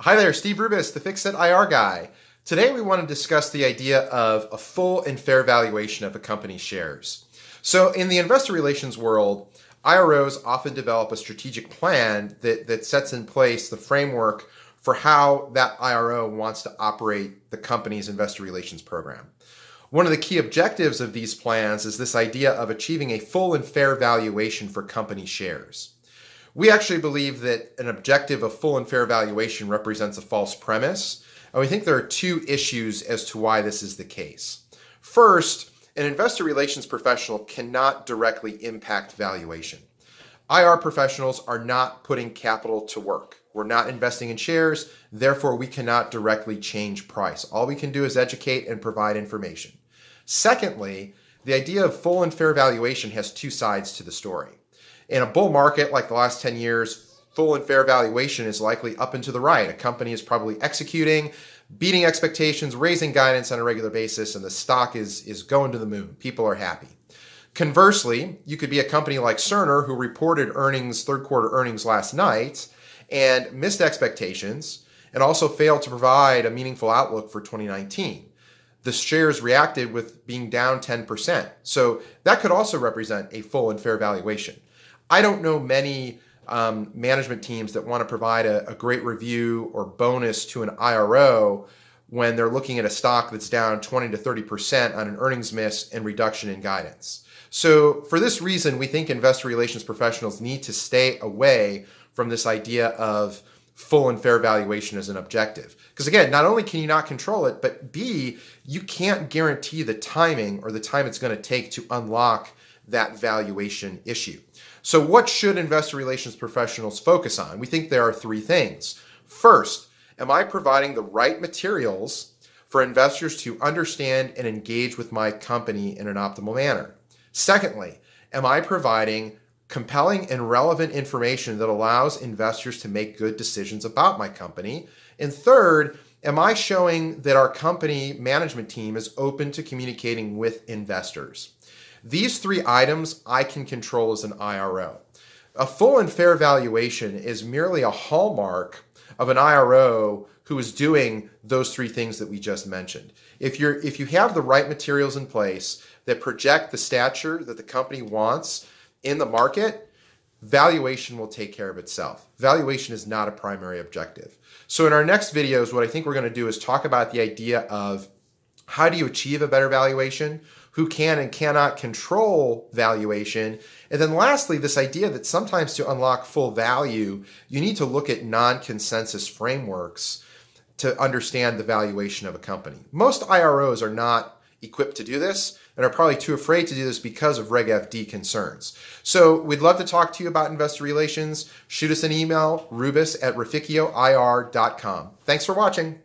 Hi there, Steve Rubis, the Fixed IR guy. Today we want to discuss the idea of a full and fair valuation of a company's shares. So in the investor relations world, IROs often develop a strategic plan that sets in place the framework for how that IRO wants to operate the company's investor relations program. One of the key objectives of these plans is this idea of achieving a full and fair valuation for company shares. We actually believe that an objective of full and fair valuation represents a false premise, and we think there are two issues as to why this is the case. First, an investor relations professional cannot directly impact valuation. IR professionals are not putting capital to work. We're not investing in shares, therefore we cannot directly change price. All we can do is educate and provide information. Secondly, the idea of full and fair valuation has two sides to the story. In a bull market like the last 10 years, full and fair valuation is likely up and to the right. A company is probably executing, beating expectations, raising guidance on a regular basis, and the stock is going to the moon. People are happy. Conversely, you could be a company like Cerner who reported third quarter earnings last night and missed expectations and also failed to provide a meaningful outlook for 2019. The shares reacted with being down 10%. So that could also represent a full and fair valuation. I don't know many management teams that want to provide a great review or bonus to an IRO when they're looking at a stock that's down 20 to 30% on an earnings miss and reduction in guidance. So for this reason, we think investor relations professionals need to stay away from this idea of full and fair valuation as an objective. Because again, not only can you not control it, but B, you can't guarantee the timing or the time it's going to take to unlock that valuation issue. So what should investor relations professionals focus on? We think there are three things. First, am I providing the right materials for investors to understand and engage with my company in an optimal manner? Secondly, am I providing compelling and relevant information that allows investors to make good decisions about my company? And third, am I showing that our company management team is open to communicating with investors? These three items I can control as an IRO. A full and fair valuation is merely a hallmark of an IRO who is doing those three things that we just mentioned. If you have the right materials in place that project the stature that the company wants in the market, valuation will take care of itself. Valuation is not a primary objective. So in our next videos, what I think we're going to do is talk about the idea of how do you achieve a better valuation, who can and cannot control valuation, and then lastly, this idea that sometimes to unlock full value, you need to look at non-consensus frameworks to understand the valuation of a company. Most IROs are not equipped to do this and are probably too afraid to do this because of Reg FD concerns. So we'd love to talk to you about investor relations. Shoot us an email, rubis@raficchioir.com. Thanks for watching.